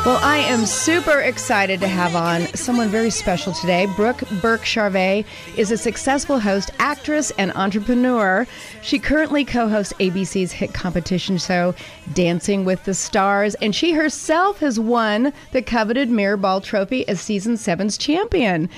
Well, I am super excited to have on someone very special today. Brooke Charvet is a successful host, actress, and entrepreneur. She currently co-hosts ABC's hit competition show, Dancing with the Stars, and she herself has won the coveted Mirrorball Trophy as Season 7's champion.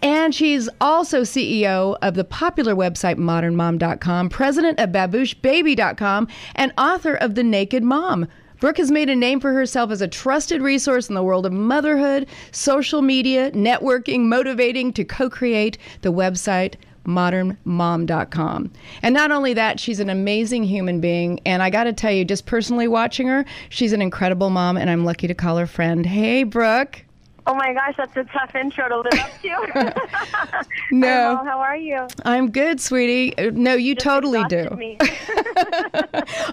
And she's also CEO of the popular website modernmom.com, president of babooshbaby.com, and author of The Naked Mom. Brooke has made a name for herself as a trusted resource in the world of motherhood, social media, networking, motivating to co-create the website modernmom.com. And not only that, she's an amazing human being. And I got to tell you, just personally watching her, she's an incredible mom, and I'm lucky to call her friend. Hey, Brooke. Oh my gosh, that's a tough intro to live up to. No. Hi, how are you? I'm good, sweetie. No, you Just totally do. me.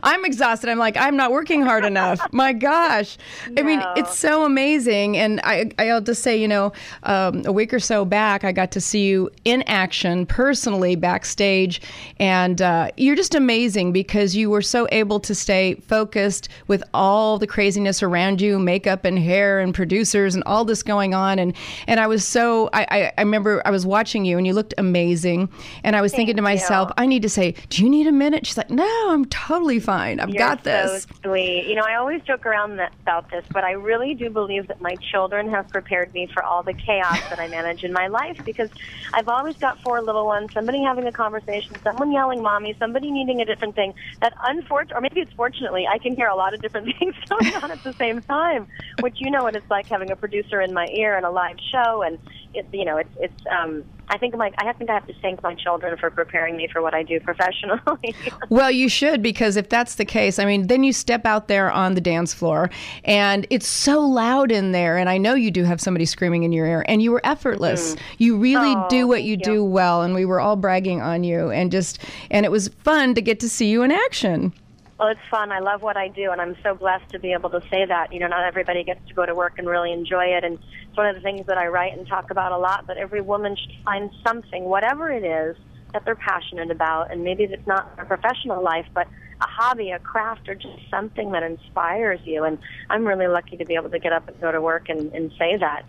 I'm exhausted. I'm like, I'm not working hard enough. My gosh. I mean, it's so amazing. And I'll just say, a week or so back, I got to see you in action personally backstage. And you're just amazing because you were so able to stay focused with all the craziness around you, makeup and hair and producers and all this going on. And I was I remember I was watching you and you looked amazing. And I was thinking to myself, I need to say, do you need a minute? She's like, no, I'm totally fine. I've got this. So sweet. I always joke around about this, but I really do believe that my children have prepared me for all the chaos that I manage in my life, because I've always got 4 little ones, somebody having a conversation, someone yelling mommy, somebody needing a different thing. That unfortunately, or maybe it's fortunately, I can hear a lot of different things going on at the same time, which you know what it's like having a producer in my ear and a live show, and I think I have to thank my children for preparing me for what I do professionally. Well, you should, because if that's the case, I mean, then you step out there on the dance floor and it's so loud in there, and I know you do have somebody screaming in your ear, and you were effortless. Mm-hmm. You really do what you do well, and we were all bragging on you, and it was fun to get to see you in action. Well, it's fun. I love what I do, and I'm so blessed to be able to say that. Not everybody gets to go to work and really enjoy it, and it's one of the things that I write and talk about a lot, but every woman should find something, whatever it is, that they're passionate about, and maybe it's not their professional life, but a hobby, a craft, or just something that inspires you. And I'm really lucky to be able to get up and go to work and say that,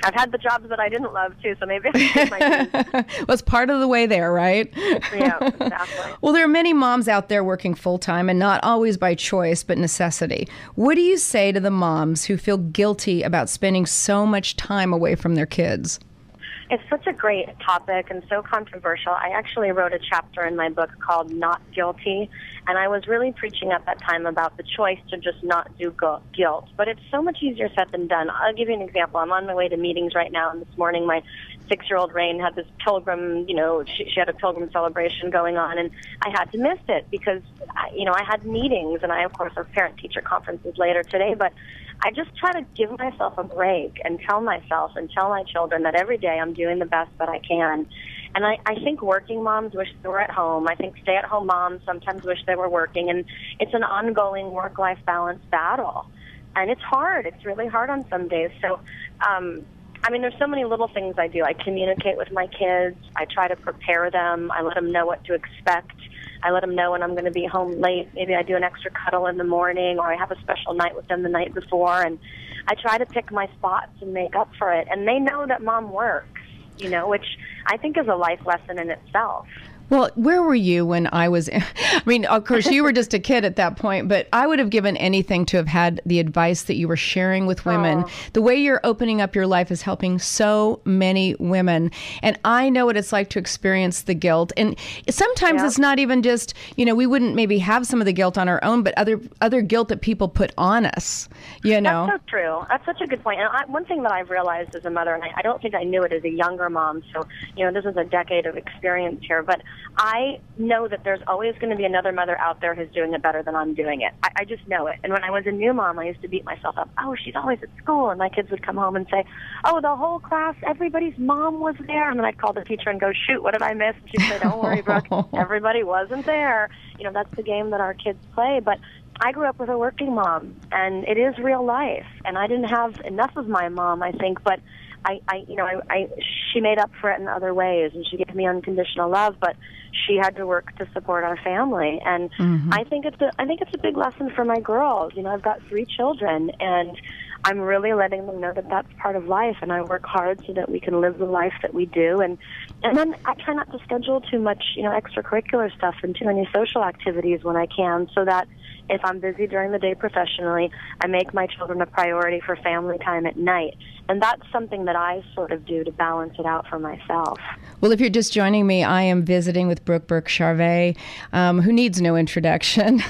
I've had the jobs that I didn't love, too, so maybe I should my Well, it's part of the way there, right? Yeah, exactly. Well, there are many moms out there working full-time, and not always by choice, but necessity. What do you say to the moms who feel guilty about spending so much time away from their kids? It's such a great topic and so controversial. I actually wrote a chapter in my book called Not Guilty, and I was really preaching at that time about the choice to just not do guilt. But it's so much easier said than done. I'll give you an example. I'm on my way to meetings right now, and this morning my 6-year-old Rain had this pilgrim, she had a pilgrim celebration going on, and I had to miss it because, I had meetings, and I, of course, have parent-teacher conferences later today, but I just try to give myself a break and tell myself and tell my children that every day I'm doing the best that I can. And I think working moms wish they were at home. I think stay-at-home moms sometimes wish they were working, and it's an ongoing work-life balance battle. And it's hard. It's really hard on some days. So, there's so many little things I do. I communicate with my kids. I try to prepare them. I let them know what to expect. I let them know when I'm going to be home late. Maybe I do an extra cuddle in the morning, or I have a special night with them the night before. And I try to pick my spots and make up for it. And they know that mom works, which I think is a life lesson in itself. Well, where were you when I was, of course, you were just a kid at that point, but I would have given anything to have had the advice that you were sharing with women. The way you're opening up your life is helping so many women. And I know what it's like to experience the guilt. And sometimes it's not even just, we wouldn't maybe have some of the guilt on our own, but other guilt that people put on us, That's so true. That's such a good point. And one thing that I've realized as a mother, and I don't think I knew it as a younger mom, so, this is a decade of experience here, but I know that there's always going to be another mother out there who's doing it better than I'm doing it. I just know it. And when I was a new mom, I used to beat myself up. Oh, she's always at school. And my kids would come home and say, oh, the whole class, everybody's mom was there. And then I'd call the teacher and go, shoot, what did I miss? And she'd say, don't worry, Brooke, everybody wasn't there. That's the game that our kids play. But I grew up with a working mom, and it is real life. And I didn't have enough of my mom, I think, but she made up for it in other ways, and she gave me unconditional love, but she had to work to support our family. And I think it's a big lesson for my girls. I've got 3 children, and I'm really letting them know that that's part of life, and I work hard so that we can live the life that we do. And then I try not to schedule too much, extracurricular stuff and too many social activities when I can, so that if I'm busy during the day professionally, I make my children a priority for family time at night. And that's something that I sort of do to balance it out for myself. Well, if you're just joining me, I am visiting with Brooke Charvet, who needs no introduction,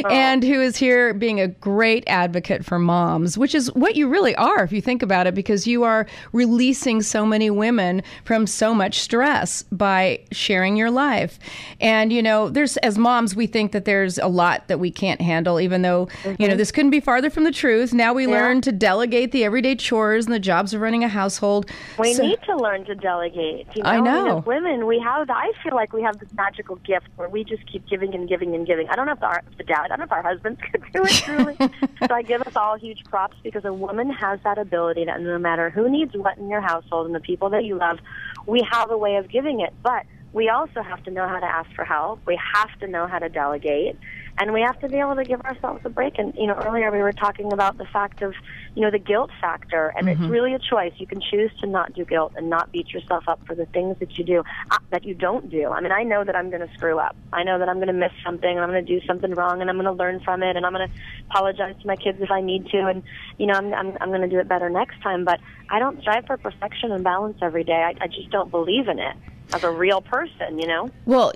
and who is here being a great advocate for moms, which is what you really are, if you think about it, because you are releasing so many women from so much stress by sharing your life. And, as moms, we think that there's a lot that we can't handle, even though, this couldn't be farther from the truth. Now we learn to delegate the everyday chores and the jobs of running a household. We need to learn to delegate. I know. As women, I feel like we have this magical gift where we just keep giving and giving and giving. I don't know if I don't know if our husbands could do it truly. So I give us all huge props, because a woman has that ability that no matter who needs what in your household and the people that you love, we have a way of giving it. But we also have to know how to ask for help. We have to know how to delegate. And we have to be able to give ourselves a break. And, earlier we were talking about the fact of, the guilt factor. And it's really a choice. You can choose to not do guilt and not beat yourself up for the things that you do, that you don't do. I mean, I know that I'm going to screw up. I know that I'm going to miss something, and I'm going to do something wrong, and I'm going to learn from it, and I'm going to apologize to my kids if I need to. And, I'm going to do it better next time. But I don't strive for perfection and balance every day. I just don't believe in it as a real person, Well,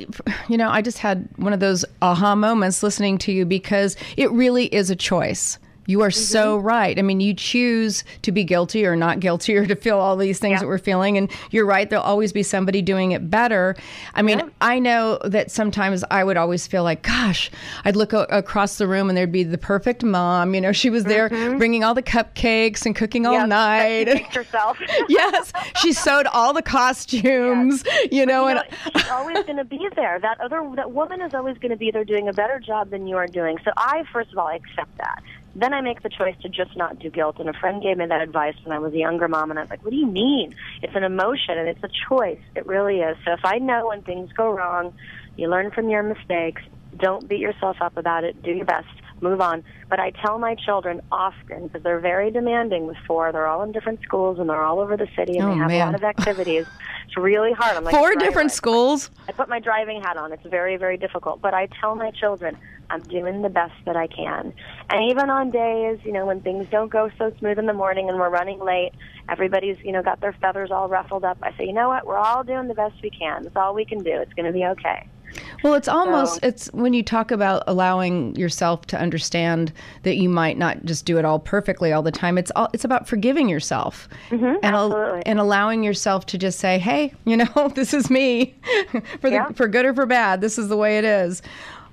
I just had one of those aha moments listening to you, because it really is a choice. You are so right. I mean, you choose to be guilty or not guilty, or to feel all these things that we're feeling. And you're right, there'll always be somebody doing it better. I mean, I know that sometimes I would always feel like, gosh, I'd look across the room and there'd be the perfect mom. She was there bringing all the cupcakes and cooking all night. She baked herself. Yes, she sewed all the costumes, and she's always going to be there. That woman is always going to be there doing a better job than you are doing. So I, first of all, accept that. Then I make the choice to just not do guilt. And a friend gave me that advice when I was a younger mom, and I was like, what do you mean? It's an emotion, and it's a choice. It really is. So if I know when things go wrong, you learn from your mistakes. Don't beat yourself up about it. Do your best. Move on. But I tell my children often, because they're very demanding with 4. They're all in different schools, and they're all over the city, and they have a lot of activities. It's really hard. I'm like, 4 different schools? I put my driving hat on. It's very, very difficult. But I tell my children, I'm doing the best that I can. And even on days, when things don't go so smooth in the morning and we're running late, everybody's, got their feathers all ruffled up, I say, you know what, we're all doing the best we can. That's all we can do. It's going to be okay. Well, it's when you talk about allowing yourself to understand that you might not just do it all perfectly all the time. It's about forgiving yourself and allowing yourself to just say, hey, this is me for good or for bad. This is the way it is.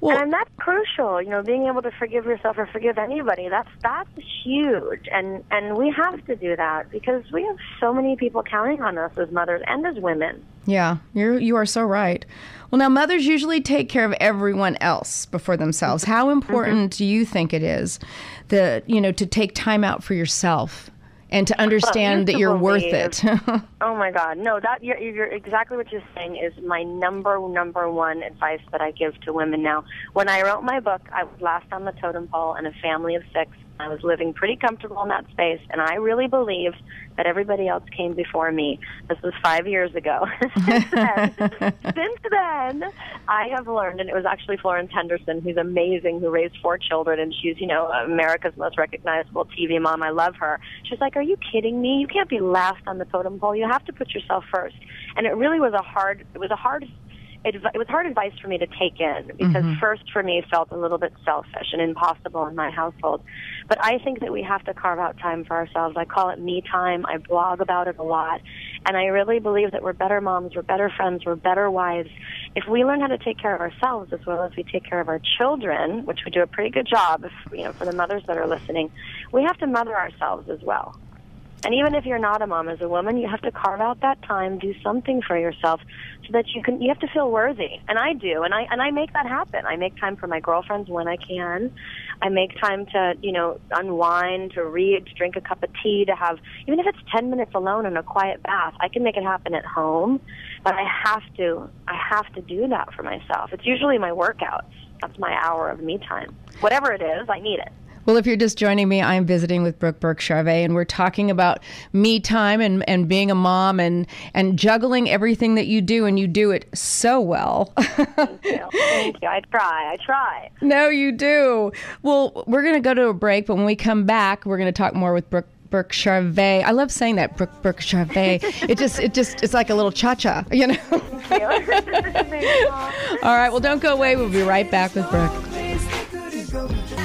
Well, and that's crucial, being able to forgive yourself or forgive anybody. That's huge, and we have to do that, because we have so many people counting on us as mothers and as women. Yeah, you are so right. Well, now, mothers usually take care of everyone else before themselves. How important do you think it is to take time out for yourself and to understand that you're worth it? Oh my God, no! That you're exactly what you're saying is my number one advice that I give to women now. When I wrote my book, I was last on the totem pole in a family of 6. I was living pretty comfortable in that space, and I really believed that everybody else came before me. This was 5 years ago. Since then, I have learned, and it was actually Florence Henderson, who's amazing, who raised 4 children, and she's, America's most recognizable TV mom. I love her. She's like, are you kidding me? You can't be last on the totem pole. You have to put yourself first. And it really was hard advice for me to take in, because first for me felt a little bit selfish and impossible in my household. But I think that we have to carve out time for ourselves. I call it me time. I blog about it a lot. And I really believe that we're better moms, we're better friends, we're better wives if we learn how to take care of ourselves as well as we take care of our children, which we do a pretty good job for the mothers that are listening. We have to mother ourselves as well. And even if you're not a mom, as a woman, you have to carve out that time, do something for yourself, so that you have to feel worthy. And I do, and I make that happen. I make time for my girlfriends when I can. I make time to, unwind, to read, to drink a cup of tea, to have, even if it's 10 minutes alone in a quiet bath, I can make it happen at home. But I have to do that for myself. It's usually my workouts. That's my hour of me time. Whatever it is, I need it. Well, if you're just joining me, I'm visiting with Burke Charvet, and we're talking about me time and being a mom and juggling everything that you do, and you do it so well. Thank you. Thank you. I try. No, you do. Well, we're going to go to a break, but when we come back, we're going to talk more with Burke Charvet. I love saying that, Burke Charvet. It's like a little cha-cha, you know? Thank you. All right, well, don't go away. We'll be right back with Brooke.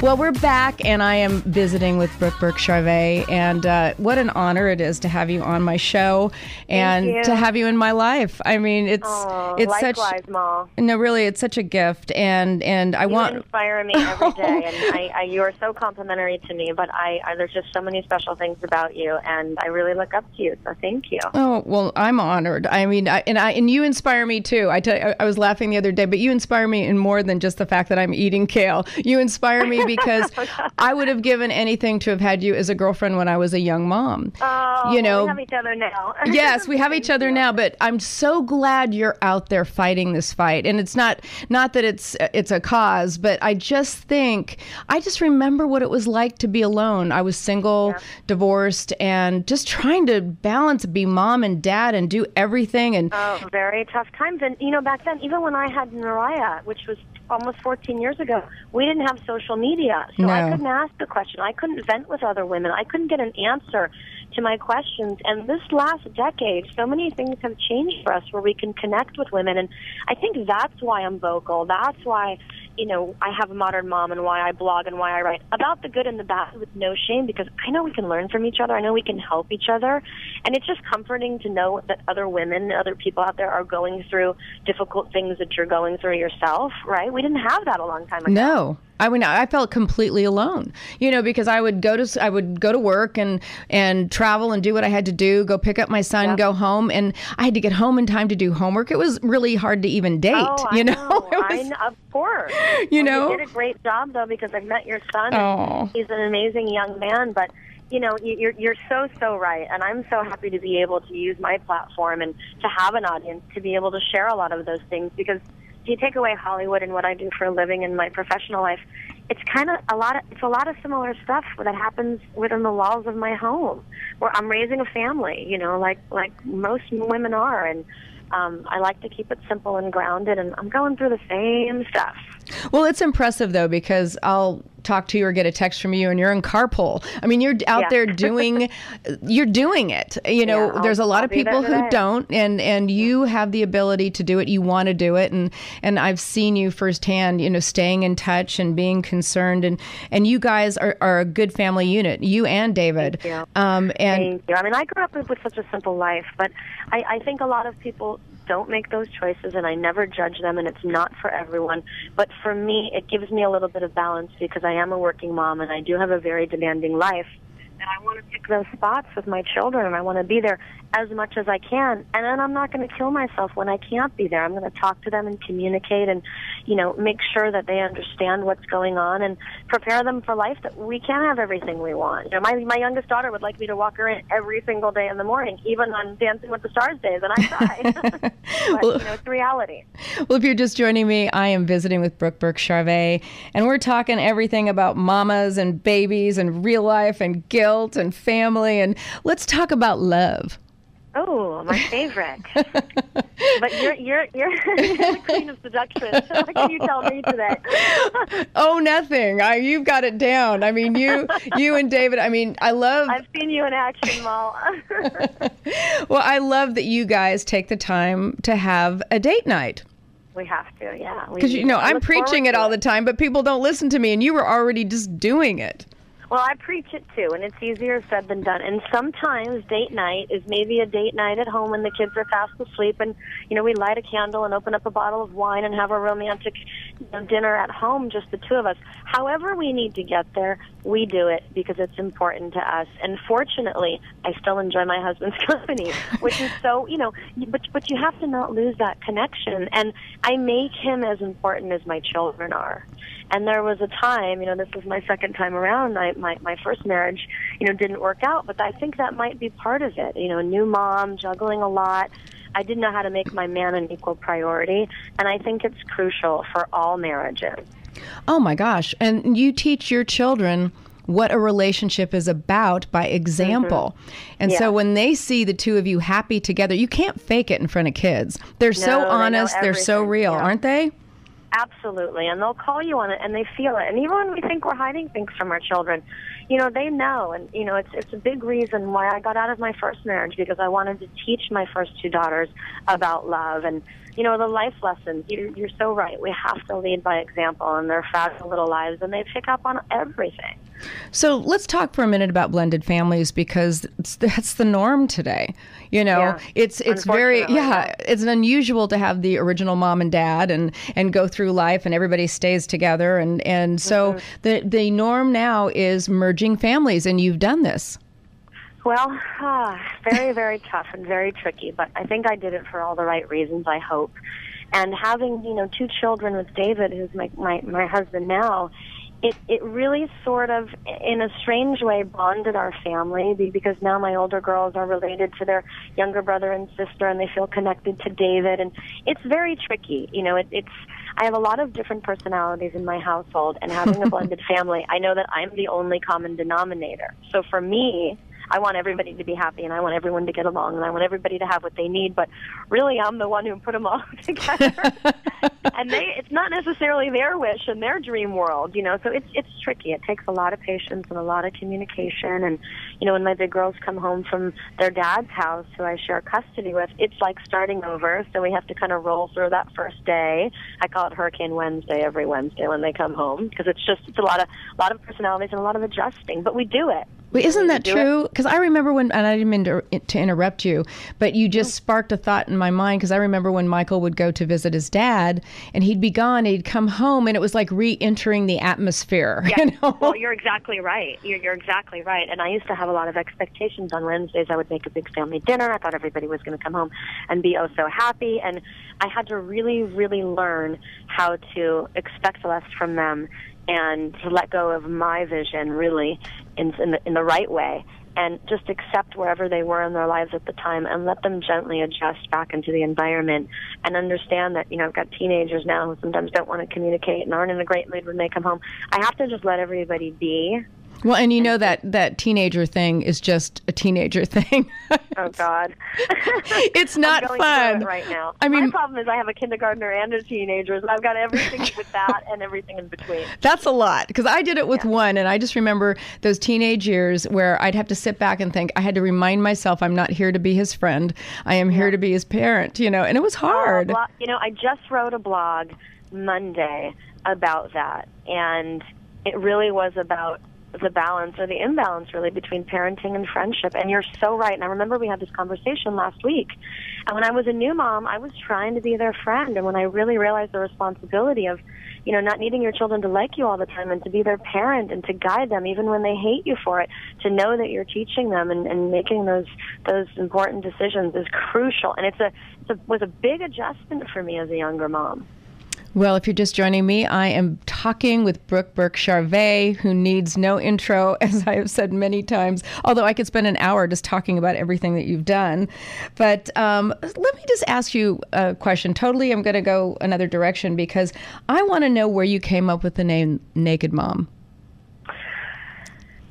Well, we're back, and I am visiting with Burke Charvet, and what an honor it is to have you on my show and to have you in my life. I mean, it's likewise, such Moll. No, really, it's such a gift, and I you inspire me every day, and you are so complimentary to me. But there's just so many special things about you, and I really look up to you. So thank you. Oh well, I'm honored. I mean, and you inspire me too. I was laughing the other day, but you inspire me in more than just the fact that I'm eating kale. You inspire me because I would have given anything to have had you as a girlfriend when I was a young mom. Oh, we have each other now. Yes, we have each other now, but I'm so glad you're out there fighting this fight. And it's not that it's a cause, but I just remember what it was like to be alone. I was single, divorced, and just trying to balance, be mom and dad and do everything. And very tough times. And, back then, even when I had Mariah, which was almost 14 years ago, we didn't have social media. So I couldn't ask a question. I couldn't vent with other women. I couldn't get an answer to my questions. And this last decade, so many things have changed for us where we can connect with women. And I think that's why I'm vocal. That's why, I have a modern mom and why I blog and why I write about the good and the bad with no shame, because I know we can learn from each other. I know we can help each other. And it's just comforting to know that other women, other people out there are going through difficult things that you're going through yourself, right? We didn't have that a long time ago. No. I mean, I felt completely alone, because I would go to work and travel and do what I had to do, go pick up my son, go home, and I had to get home in time to do homework. It was really hard to even date, I know. Of course. You did a great job, though, because I've met your son. And he's an amazing young man, but you're so right, and I'm so happy to be able to use my platform and to have an audience to be able to share a lot of those things, because if you take away Hollywood and what I do for a living in my professional life, it's a lot of similar stuff that happens within the walls of my home, where I'm raising a family, like most women are, and I like to keep it simple and grounded, and I'm going through the same stuff. Well, it's impressive, though, because I'll talk to you or get a text from you and you're in carpool. I mean, you're out there doing it. There's a lot of people who don't, and you have the ability to do it. You want to do it. And I've seen you firsthand, staying in touch and being concerned. And you guys are a good family unit, you and David. Thank you. Thank you. I mean, I grew up with such a simple life, but I think a lot of people don't make those choices, and I never judge them, and it's not for everyone. But for me, it gives me a little bit of balance, because I am a working mom, and I do have a very demanding life. And I want to pick those spots with my children, and I want to be there as much as I can. And then I'm not going to kill myself when I can't be there. I'm going to talk to them and communicate and, make sure that they understand what's going on and prepare them for life, that we can't have everything we want. My youngest daughter would like me to walk her in every single day in the morning, even on Dancing with the Stars days, and I try. But, it's reality. Well, if you're just joining me, I am visiting with Burke Charvet, and we're talking everything about mamas and babies and real life and guilt and family, and let's talk about love. Oh, my favorite. But you're the queen of seduction. What can you tell me today? Oh, nothing. You've got it down. I mean, you and David. I mean, I've seen you in action, Moll. Well, I love that you guys take the time to have a date night. We have to, yeah. Because I'm preaching it all the time, but people don't listen to me, and you were already just doing it. Well, I preach it too, and it's easier said than done. And sometimes date night is maybe a date night at home when the kids are fast asleep, and we light a candle and open up a bottle of wine and have a romantic dinner at home, just the two of us. However we need to get there, we do it because it's important to us. And fortunately, I still enjoy my husband's company, which is so, but you have to not lose that connection. And I make him as important as my children are. And there was a time, this was my second time around, my first marriage, didn't work out, but I think that might be part of it. A new mom, juggling a lot. I didn't know how to make my man an equal priority, and I think it's crucial for all marriages. Oh, my gosh. And you teach your children what a relationship is about by example. And so when they see the two of you happy together, you can't fake it in front of kids. They're so honest, they're so real, aren't they? Absolutely, and they'll call you on it, and they feel it. And even when we think we're hiding things from our children, they know. And, it's a big reason why I got out of my first marriage, because I wanted to teach my first two daughters about love and, the life lessons. You're so right. We have to lead by example, and they're fragile little lives, and they pick up on everything. So let's talk for a minute about blended families, because that's the norm today. It's very, it's unusual to have the original mom and dad and go through life and everybody stays together. And so the norm now is merging families, and you've done this. Well, very, very tough and very tricky, but I think I did it for all the right reasons, I hope. And having, two children with David, who's my husband now, it really sort of, in a strange way, bonded our family, because now my older girls are related to their younger brother and sister, and they feel connected to David. And it's very tricky. I have a lot of different personalities in my household, and having a blended family, I know that I'm the only common denominator. So for me, I want everybody to be happy, and I want everyone to get along, and I want everybody to have what they need. But really, I'm the one who put them all together. And it's not necessarily their wish and their dream world, So it's tricky. It takes a lot of patience and a lot of communication. And, when my big girls come home from their dad's house, who I share custody with, it's like starting over. So we have to kind of roll through that first day. I call it Hurricane Wednesday every Wednesday when they come home, because it's a lot of personalities and a lot of adjusting. But we do it. Well, isn't that true? Because I remember and I didn't mean to interrupt you, but you just sparked a thought in my mind, because I remember when Michael would go to visit his dad, and he'd be gone, he'd come home, and it was like re-entering the atmosphere. Yeah. Well, you're exactly right. You're exactly right. And I used to have a lot of expectations on Wednesdays. I would make a big family dinner. I thought everybody was going to come home and be oh so happy. And I had to really, really learn how to expect less from them and to let go of my vision, really, in the right way, and just accept wherever they were in their lives at the time, and let them gently adjust back into the environment, and understand that, I've got teenagers now who sometimes don't want to communicate and aren't in a great mood when they come home. I have to just let everybody be. Well, and that teenager thing is just a teenager thing. Oh, God. It's not I'm going fun. through it right now. I mean, my problem is I have a kindergartner and a teenager, so I've got everything with that and everything in between. That's a lot, because I did it with one, and I just remember those teenage years where I'd have to sit back and think, I had to remind myself I'm not here to be his friend. I am here to be his parent, and it was hard. I just wrote a blog Monday about that, and it really was about the balance, or the imbalance, really, between parenting and friendship. And you're so right. And I remember we had this conversation last week. And when I was a new mom, I was trying to be their friend. And when I really realized the responsibility of, not needing your children to like you all the time, and to be their parent and to guide them even when they hate you for it, to know that you're teaching them and making those important decisions is crucial. And it was a big adjustment for me as a younger mom. Well, if you're just joining me, I am talking with Brooke Burke-Charvet, who needs no intro, as I have said many times, although I could spend an hour just talking about everything that you've done. But let me just ask you a question. Totally, I'm going to go another direction, because I want to know where you came up with the name Naked Mom.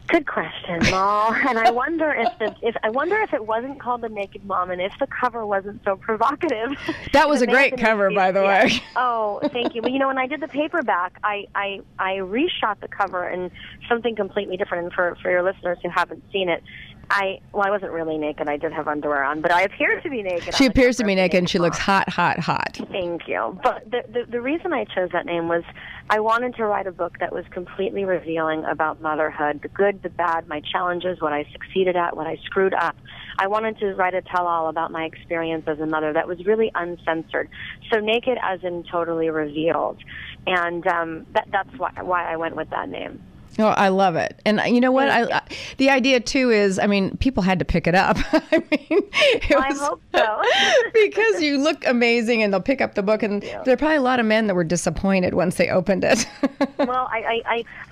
Good question, Moll. And I wonder if it wasn't called The Naked Mom, and if the cover wasn't so provocative. That was a great cover, by the way. Oh, thank you. Well, when I did the paperback, I reshot the cover in something completely different. And for your listeners who haven't seen it, I wasn't really naked. I did have underwear on, but I appear to be naked. She appears to be naked, and she looks hot, hot, hot. Thank you. But the reason I chose that name was I wanted to write a book that was completely revealing about motherhood, the good, the bad, my challenges, what I succeeded at, what I screwed up. I wanted to write a tell-all about my experience as a mother that was really uncensored. So naked as in totally revealed. And that's why I went with that name. Oh, I love it. And you know what? The idea, too, is, people had to pick it up. I hope so. Because you look amazing, and they'll pick up the book, and there are probably a lot of men that were disappointed once they opened it. Well,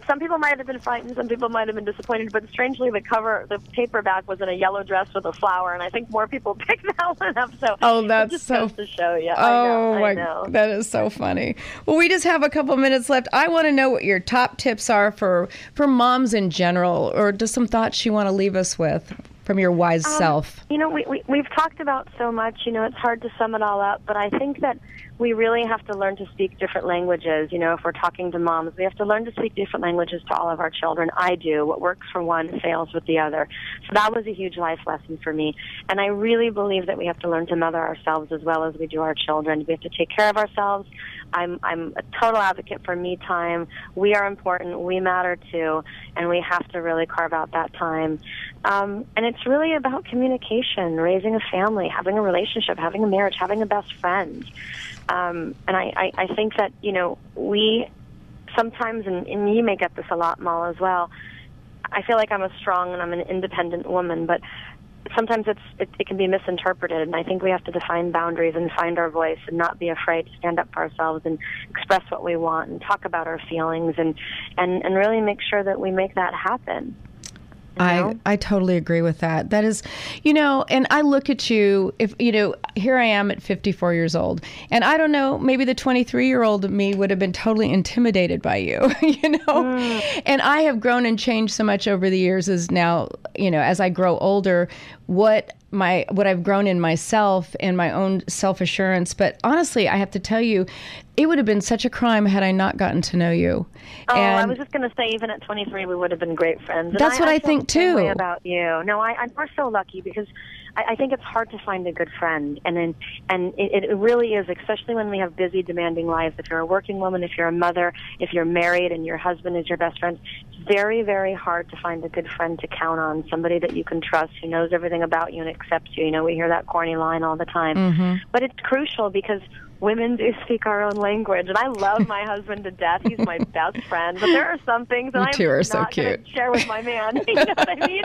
some people might have been frightened, some people might have been disappointed, but strangely, the paperback was in a yellow dress with a flower, and I think more people picked that one up. So that's just so goes to show you. I know. That is so funny. Well, we just have a couple minutes left. I want to know what your top tips are for for moms in general, or just some thoughts you want to leave us with from your wise self? We've talked about so much. It's hard to sum it all up, but I think that we really have to learn to speak different languages. If we're talking to moms, we have to learn to speak different languages to all of our children. I do. What works for one fails with the other. So that was a huge life lesson for me. And I really believe that we have to learn to mother ourselves as well as we do our children. We have to take care of ourselves. I'm a total advocate for me time. We are important. We matter too. And we have to really carve out that time. And it's really about communication, raising a family, having a relationship, having a marriage, having a best friend. And I think that, we sometimes, and you may get this a lot, Moll, as well, I feel like I'm a strong and I'm an independent woman, but sometimes it can be misinterpreted, and I think we have to define boundaries and find our voice and not be afraid to stand up for ourselves and express what we want and talk about our feelings and really make sure that we make that happen. I totally agree with that. That is, and I look at you, here I am at 54 years old, and I don't know, maybe the 23-year-old me would have been totally intimidated by you, And I have grown and changed so much over the years as now, as I grow older, what I've grown in myself and my own self-assurance. But honestly, I have to tell you, it would have been such a crime had I not gotten to know you. I was just going to say, even at 23, we would have been great friends. That's what I think too. Way about you. No, we're so lucky because I think it's hard to find a good friend, and it really is, especially when we have busy, demanding lives. If you're a working woman, if you're a mother, if you're married and your husband is your best friend, it's very, very hard to find a good friend to count on, somebody that you can trust, who knows everything about you and accepts you. We hear that corny line all the time. Mm-hmm. But it's crucial because women do speak our own language, and I love my husband to death. He's my best friend, but there are some things that I'm not going to share with my man. You know what I mean?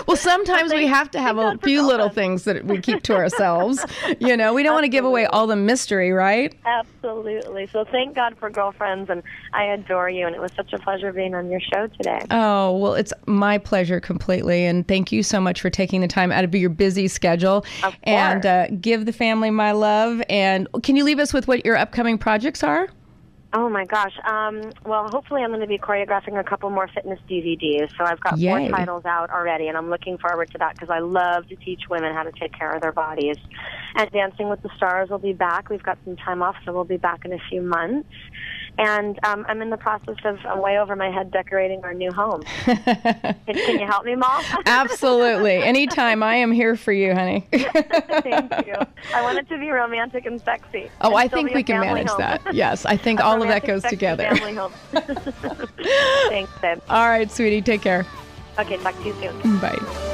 Well, sometimes we have to have a few little things that we keep to ourselves. We don't want to give away all the mystery, right? Absolutely. So thank God for girlfriends, and I adore you, and it was such a pleasure being on your show today. Oh, well, it's my pleasure completely, and thank you so much for taking the time out of your busy schedule. Of course. And give the family my love. And can you leave us with what your upcoming projects are? Oh, my gosh. Well, hopefully I'm going to be choreographing a couple more fitness DVDs. So I've got 4 titles out already, and I'm looking forward to that because I love to teach women how to take care of their bodies. And Dancing with the Stars will be back. We've got some time off, so we'll be back in a few months. And I'm in the process of way over my head decorating our new home. Can you help me, Moll? Absolutely. Anytime. I am here for you, honey. Thank you. I want it to be romantic and sexy. Oh, I think we can manage that. Yes, I think all of that goes together. Family home. Thanks, babe. All right, sweetie. Take care. Okay, talk to you soon. Bye.